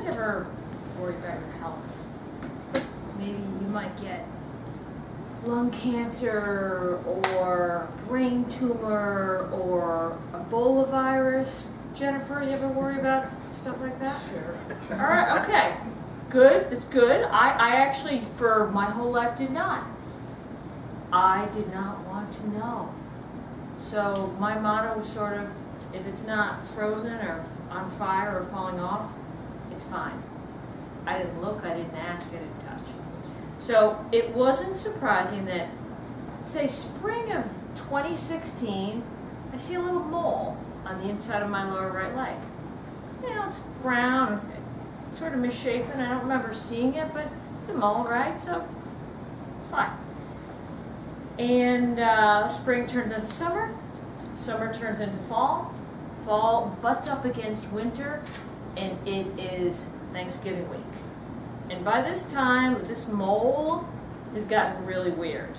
ever worry about your health? Maybe you might get lung cancer or brain tumor or Ebola virus. Jennifer, you ever worry about stuff like that? Sure. All right, okay. Good, that's good. I actually, for my whole life, did not. I did not want to know. So my motto was sort of, if it's not frozen or on fire or falling off, it's fine. I didn't look, I didn't ask, I didn't touch. So it wasn't surprising that, say, spring of 2016, I see a little mole on the inside of my lower right leg. You know, it's brown, it's sort of misshapen. I don't remember seeing it, but it's a mole, right? So it's fine. And spring turns into summer. Summer turns into fall. Fall butts up against winter, and it is Thanksgiving week. And by this time, this mole has gotten really weird.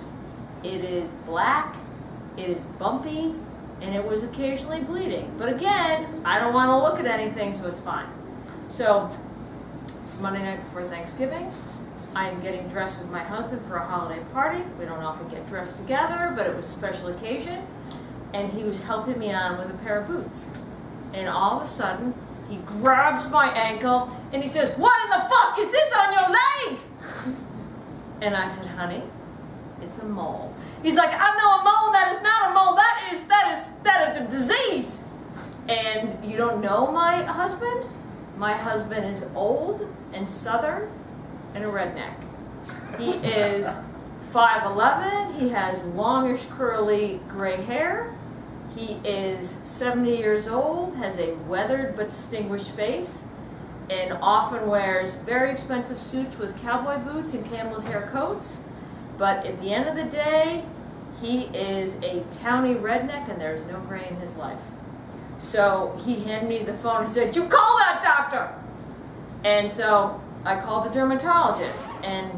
It is black, it is bumpy, and it was occasionally bleeding. But again, I don't want to look at anything, so it's fine. So it's Monday night before Thanksgiving. I am getting dressed with my husband for a holiday party. We don't often get dressed together, but it was a special occasion. And he was helping me on with a pair of boots. And all of a sudden, he grabs my ankle and he says, "What in the fuck is this on your leg?" And I said, "Honey, it's a mole." He's like, "I know a mole. That is not a mole. That is a disease." And you don't know my husband? My husband is old and southern and a redneck. He is 5'11". He has longish curly gray hair. He is 70 years old, has a weathered but distinguished face, and often wears very expensive suits with cowboy boots and camel's hair coats. But at the end of the day, he is a towny redneck and there's no gray in his life. So he handed me the phone and said, "You call that doctor!" And so I called the dermatologist, and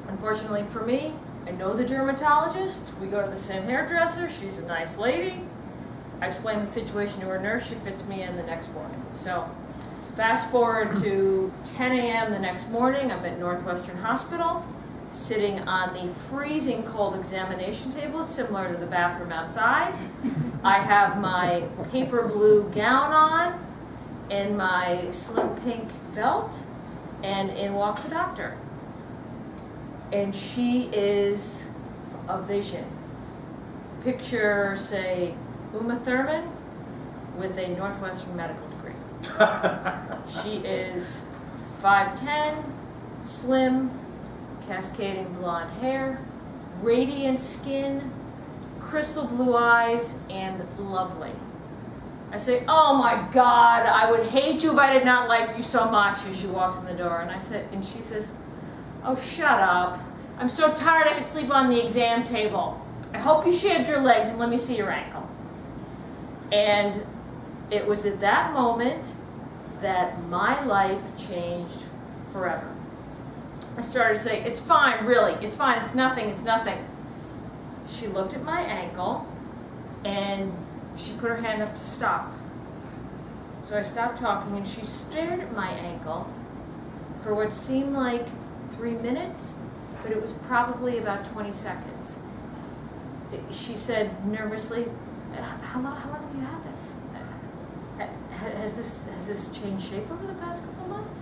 unfortunately for me, I know the dermatologist. We go to the same hairdresser. She's a nice lady. I explain the situation to her nurse. She fits me in the next morning. So fast forward to 10 a.m. the next morning. I'm at Northwestern Hospital, sitting on the freezing cold examination table, similar to the bathroom outside. I have my paper blue gown on and my slim pink belt, and in walks the doctor. And she is a vision. Picture, say, Uma Thurman with a Northwestern medical degree. She is 5'10", slim, cascading blonde hair, radiant skin, crystal blue eyes, and lovely. I say, "Oh my God, I would hate you if I did not like you so much," as she walks in the door. And she says, "Oh, shut up. I'm so tired I could sleep on the exam table. I hope you shaved your legs and let me see your ankle." And it was at that moment that my life changed forever. I started to say, "It's fine, really. It's fine. It's nothing. It's nothing." She looked at my ankle and she put her hand up to stop. So I stopped talking and she stared at my ankle for what seemed like 3 minutes, but it was probably about 20 seconds. She said nervously, how long have you had this? Has this changed shape over the past couple of months?"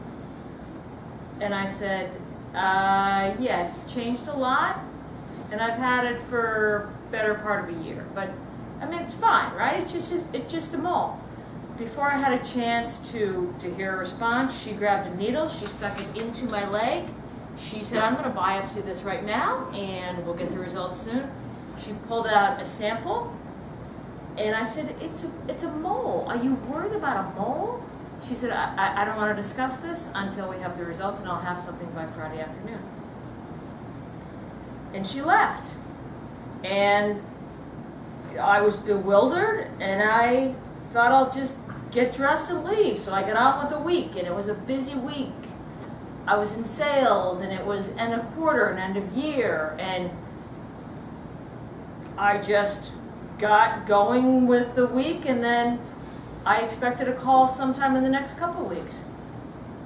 And I said, yeah, it's changed a lot, and I've had it for better part of a year. But I mean, it's fine, right? It's just a mole. Before I had a chance to hear a response, she grabbed a needle, she stuck it into my leg. She said, "I'm going to biopsy this right now, and we'll get the results soon." She pulled out a sample, and I said, it's a mole. Are you worried about a mole?" She said, I don't want to discuss this until we have the results, and I'll have something by Friday afternoon." And she left. And I was bewildered, and I thought I'll just get dressed and leave. So I got on with the week, and it was a busy week. I was in sales, and it was end of quarter and end of year, and I just got going with the week, and then I expected a call sometime in the next couple weeks.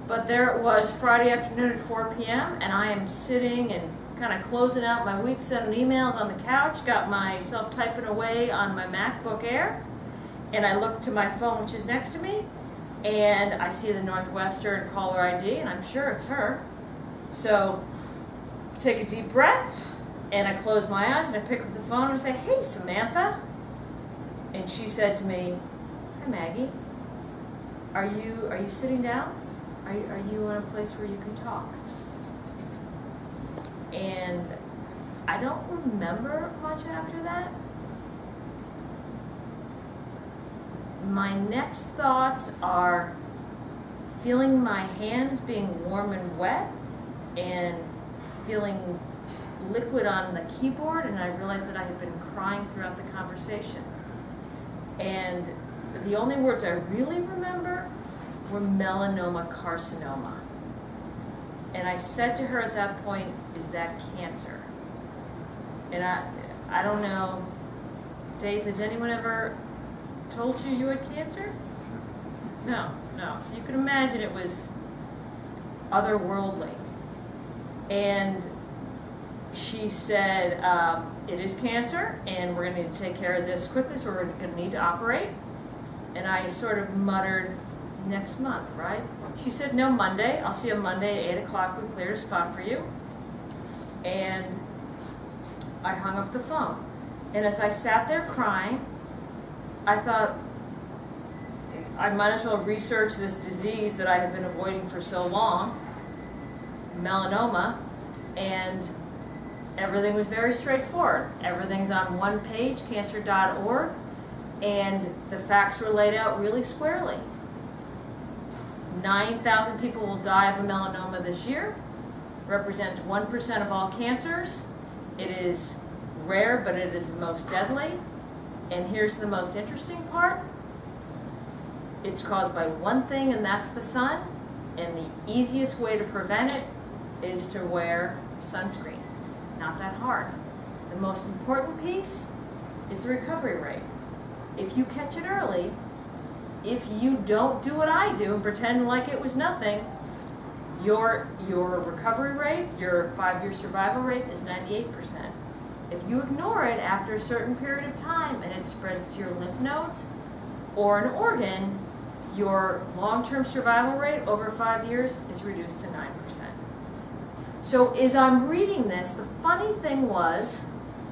But there it was, Friday afternoon at 4 p.m., and I am sitting and kind of closing out my week, sending emails on the couch, got myself typing away on my MacBook Air, and I look to my phone, which is next to me, and I see the Northwestern caller ID, and I'm sure it's her. So take a deep breath, and I close my eyes, and I pick up the phone and I say, "Hey, Samantha." And she said to me, "Hi, Maggie. Are you sitting down? Are you in a place where you can talk?" And I don't remember much after that. My next thoughts are feeling my hands being warm and wet and feeling liquid on the keyboard, and I realized that I had been crying throughout the conversation. And the only words I really remember were melanoma carcinoma. And I said to her at that point, "Is that cancer?" And I don't know, Dave, has anyone ever told you you had cancer? No. So you can imagine it was otherworldly. And she said, "It is cancer, and we're going to need to take care of this quickly, so we're going to need to operate." And I sort of muttered, "Next month, right?" She said, "No, Monday. I'll see you Monday at 8 o'clock. We cleared a spot for you." And I hung up the phone. And as I sat there crying, I thought, I might as well research this disease that I have been avoiding for so long, melanoma, and everything was very straightforward. Everything's on one page, cancer.org, and the facts were laid out really squarely. 9,000 people will die of a melanoma this year, represents 1% of all cancers. It is rare, but it is the most deadly. And here's the most interesting part. It's caused by one thing, and that's the sun. And the easiest way to prevent it is to wear sunscreen. Not that hard. The most important piece is the recovery rate. If you catch it early, if you don't do what I do and pretend like it was nothing, your recovery rate, your 5-year survival rate is 98%. If you ignore it after a certain period of time and it spreads to your lymph nodes or an organ, your long-term survival rate over 5 years is reduced to 9%. So as I'm reading this, the funny thing was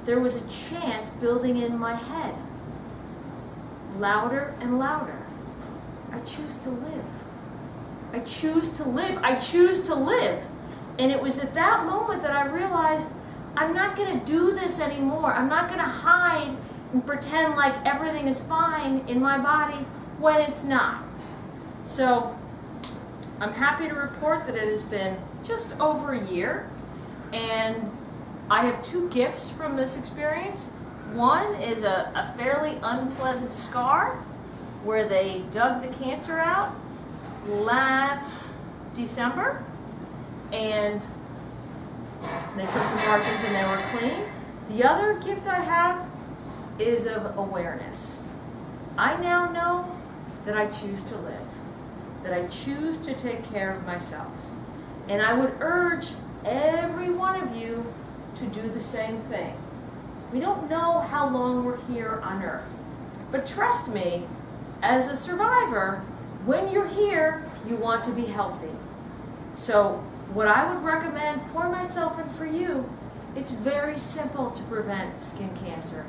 there was a chant building in my head, louder and louder. I choose to live. I choose to live. I choose to live. And it was at that moment that I realized I'm not going to do this anymore. I'm not going to hide and pretend like everything is fine in my body when it's not. So I'm happy to report that it has been just over a year, and I have 2 gifts from this experience. One is a fairly unpleasant scar where they dug the cancer out last December, and they took the margins and they were clean. The other gift I have is of awareness. I now know that I choose to live, that I choose to take care of myself. And I would urge every one of you to do the same thing. We don't know how long we're here on Earth, but trust me, as a survivor, when you're here, you want to be healthy. So what I would recommend for myself and for you, it's very simple to prevent skin cancer.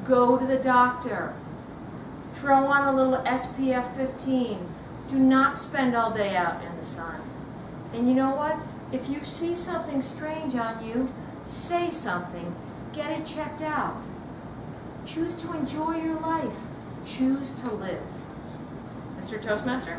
Go to the doctor. Throw on a little SPF 15. Do not spend all day out in the sun. And you know what? If you see something strange on you, say something. Get it checked out. Choose to enjoy your life. Choose to live. Mr. Toastmaster?